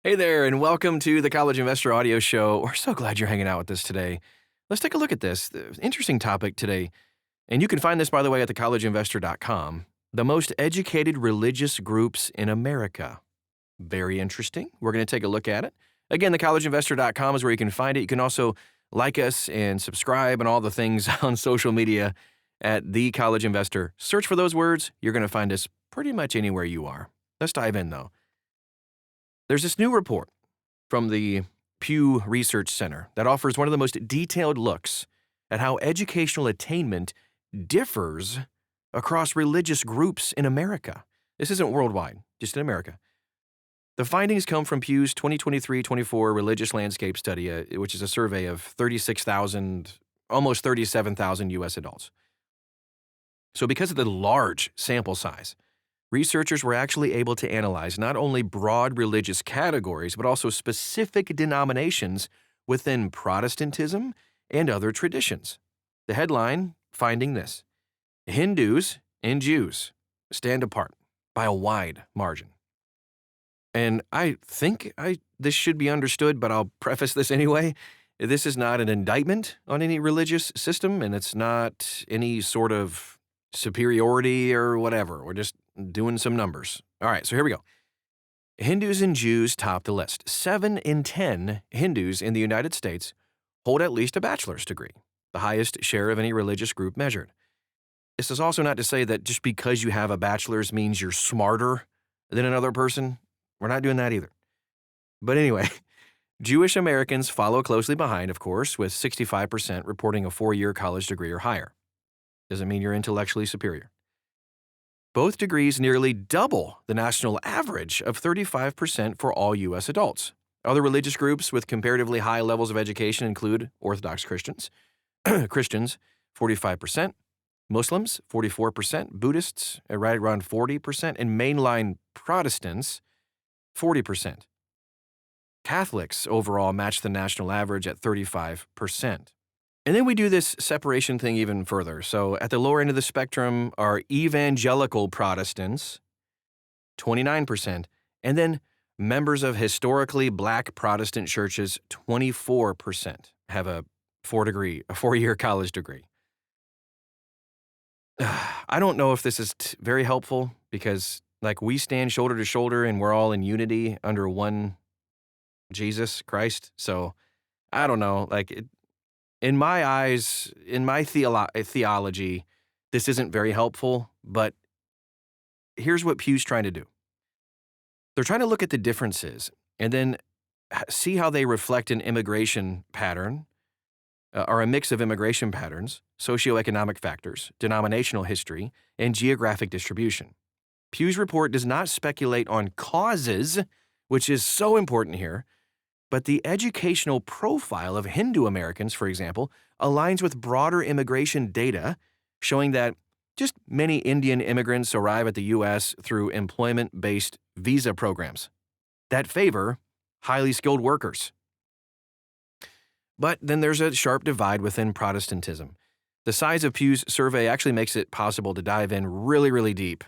Hey there, and welcome to the College Investor Audio Show. We're so glad you're hanging out with us today. Let's take a look at this. Interesting topic today. And you can find this, by the way, at thecollegeinvestor.com. The most educated religious groups in America. Very interesting. We're going to take a look at it. Again, thecollegeinvestor.com is where you can find it. You can also like us and subscribe and all the things on social media at The College Investor. Search for those words. You're going to find us pretty much anywhere you are. Let's dive in, though. There's this new report from the Pew Research Center that offers one of the most detailed looks at how educational attainment differs across religious groups in America. This isn't worldwide, just in America. The findings come from Pew's 2023-24 Religious Landscape Study, which is a survey of 36,000, almost 37,000 U.S. adults. So because of the large sample size, researchers were actually able to analyze not only broad religious categories, but also specific denominations within Protestantism and other traditions. The headline, finding this: Hindus and Jews stand apart by a wide margin. And I think this should be understood, but I'll preface this anyway. This is not an indictment on any religious system, and it's not any sort of superiority or whatever. We're just doing some numbers. All right, so here we go. Hindus and Jews top the list. 7 in 10 Hindus in the United States hold at least a bachelor's degree, the highest share of any religious group measured. This is also not to say that just because you have a bachelor's means you're smarter than another person. We're not doing that either. But anyway, Jewish Americans follow closely behind, of course, with 65% reporting a 4-year college degree or higher. Doesn't mean you're intellectually superior. Both degrees nearly double the national average of 35% for all U.S. adults. Other religious groups with comparatively high levels of education include Orthodox Christians, 45%, Muslims, 44%, Buddhists, right around 40%, and mainline Protestants, 40%. Catholics overall match the national average at 35%. And then we do this separation thing even further. So at the lower end of the spectrum are evangelical Protestants, 29%, and then members of historically black Protestant churches, 24%, have a 4-year college degree. I don't know if this is very helpful because, we stand shoulder to shoulder and we're all in unity under one Jesus Christ. So I don't know, in my eyes, in my theology, this isn't very helpful, but here's what Pew's trying to do. They're trying to look at the differences and then see how they reflect an immigration pattern, or a mix of immigration patterns, socioeconomic factors, denominational history, and geographic distribution. Pew's report does not speculate on causes, which is so important here, but the educational profile of Hindu Americans, for example, aligns with broader immigration data showing that just many Indian immigrants arrive at the U.S. through employment-based visa programs that favor highly skilled workers. But then there's a sharp divide within Protestantism. The size of Pew's survey actually makes it possible to dive in really, really deep.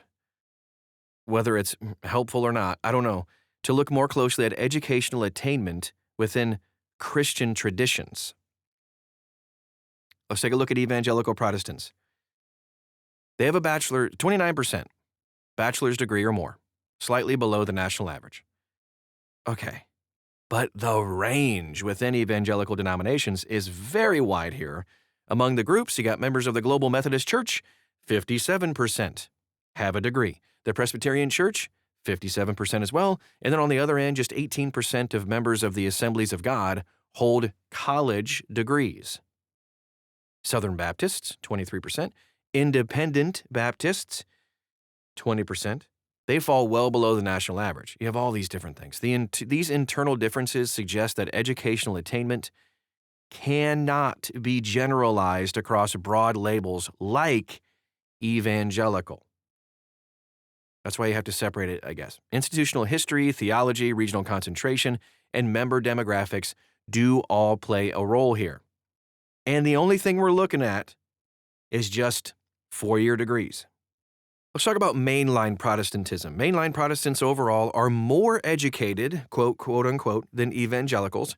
Whether it's helpful or not, I don't know, to look more closely at educational attainment within Christian traditions. Let's take a look at evangelical Protestants. They have a 29% bachelor's degree or more, slightly below the national average. Okay, but the range within evangelical denominations is very wide here. Among the groups, you got members of the Global Methodist Church, 57% have a degree. The Presbyterian Church, 57% as well. And then on the other end, just 18% of members of the Assemblies of God hold college degrees. Southern Baptists, 23%. Independent Baptists, 20%. They fall well below the national average. You have all these different things. These internal differences suggest that educational attainment cannot be generalized across broad labels like evangelical. That's why you have to separate it, I guess. Institutional history, theology, regional concentration, and member demographics do all play a role here. And the only thing we're looking at is just 4-year degrees. Let's talk about mainline Protestantism. Mainline Protestants overall are more educated, quote unquote, than evangelicals,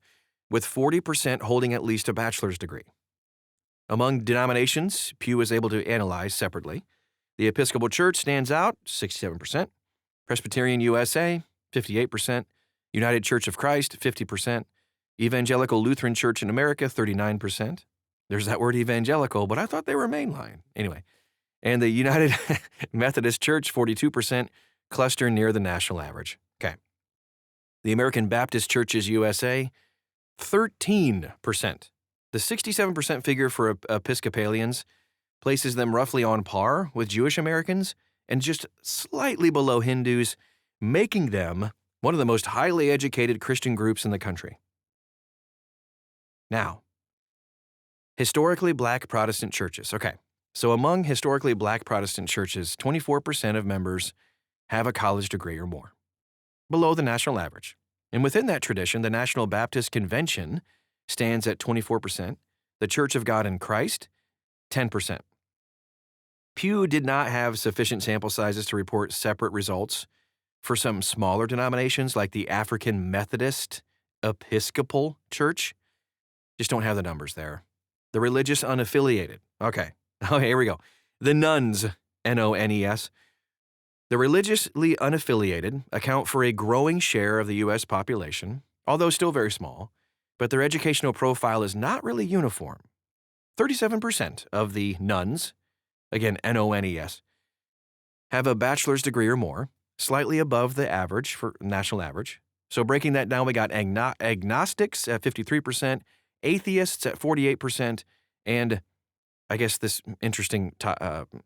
with 40% holding at least a bachelor's degree. Among denominations, Pew was able to analyze separately. The Episcopal Church stands out, 67%. Presbyterian USA, 58%. United Church of Christ, 50%. Evangelical Lutheran Church in America, 39%. There's that word evangelical, but I thought they were mainline. Anyway. And the United Methodist Church, 42%, cluster near the national average. Okay. The American Baptist Churches USA, 13%. The 67% figure for Episcopalians places them roughly on par with Jewish Americans and just slightly below Hindus, making them one of the most highly educated Christian groups in the country. Now, historically black Protestant churches. Okay, so among historically black Protestant churches, 24% of members have a college degree or more, below the national average. And within that tradition, the National Baptist Convention stands at 24%, the Church of God in Christ, 10%. Pew did not have sufficient sample sizes to report separate results for some smaller denominations like the African Methodist Episcopal Church. Just don't have the numbers there. The religious unaffiliated. Okay, here we go. The nuns, N-O-N-E-S. The religiously unaffiliated account for a growing share of the U.S. population, although still very small, but their educational profile is not really uniform. 37% of the nuns, again, N-O-N-E-S, have a bachelor's degree or more, slightly above the average for national average. So breaking that down, we got agnostics at 53%, atheists at 48%, and I guess this interesting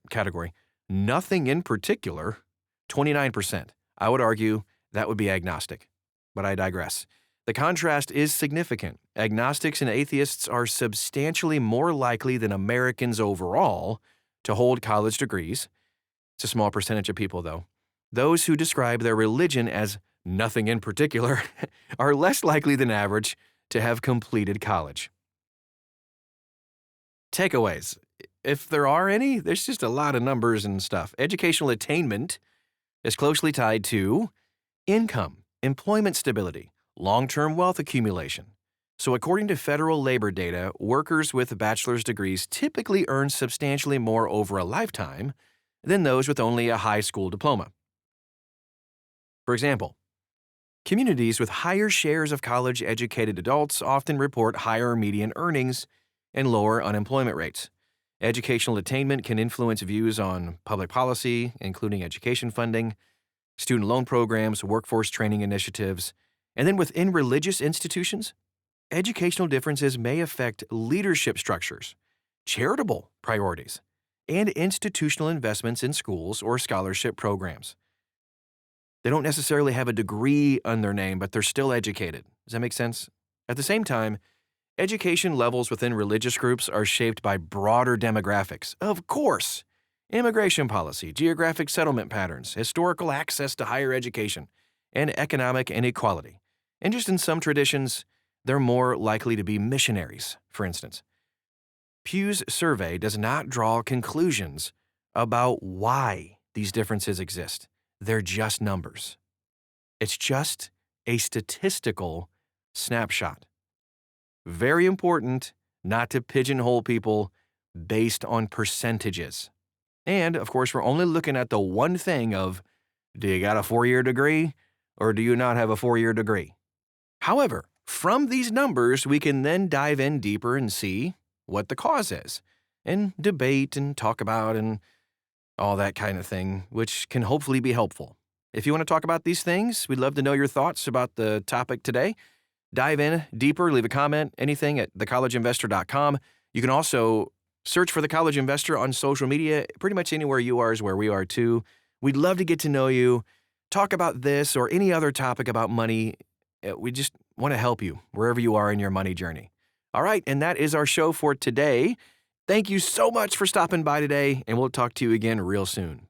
category, nothing in particular, 29%. I would argue that would be agnostic, but I digress. The contrast is significant. Agnostics and atheists are substantially more likely than Americans overall to hold college degrees. It's a small percentage of people, though. Those who describe their religion as nothing in particular are less likely than average to have completed college. Takeaways. If there are any, there's just a lot of numbers and stuff. Educational attainment is closely tied to income, employment stability, long-term wealth accumulation. So according to federal labor data, workers with bachelor's degrees typically earn substantially more over a lifetime than those with only a high school diploma. For example, communities with higher shares of college-educated adults often report higher median earnings and lower unemployment rates. Educational attainment can influence views on public policy, including education funding, student loan programs, workforce training initiatives, and then within religious institutions, educational differences may affect leadership structures, charitable priorities, and institutional investments in schools or scholarship programs. They don't necessarily have a degree on their name, but they're still educated. Does that make sense? At the same time, education levels within religious groups are shaped by broader demographics. Of course, immigration policy, geographic settlement patterns, historical access to higher education, and economic inequality. And just in some traditions, they're more likely to be missionaries, for instance. Pew's survey does not draw conclusions about why these differences exist. They're just numbers. It's just a statistical snapshot. Very important not to pigeonhole people based on percentages. And, of course, we're only looking at the one thing of, do you got a 4-year degree or do you not have a 4-year degree? However, from these numbers, we can then dive in deeper and see what the cause is, and debate and talk about and all that kind of thing, which can hopefully be helpful. If you want to talk about these things, we'd love to know your thoughts about the topic today. Dive in deeper, leave a comment, anything at thecollegeinvestor.com. You can also search for The College Investor on social media. Pretty much anywhere you are is where we are too. We'd love to get to know you, talk about this or any other topic about money. We just want to help you wherever you are in your money journey. All right, and that is our show for today. Thank you so much for stopping by today, and we'll talk to you again real soon.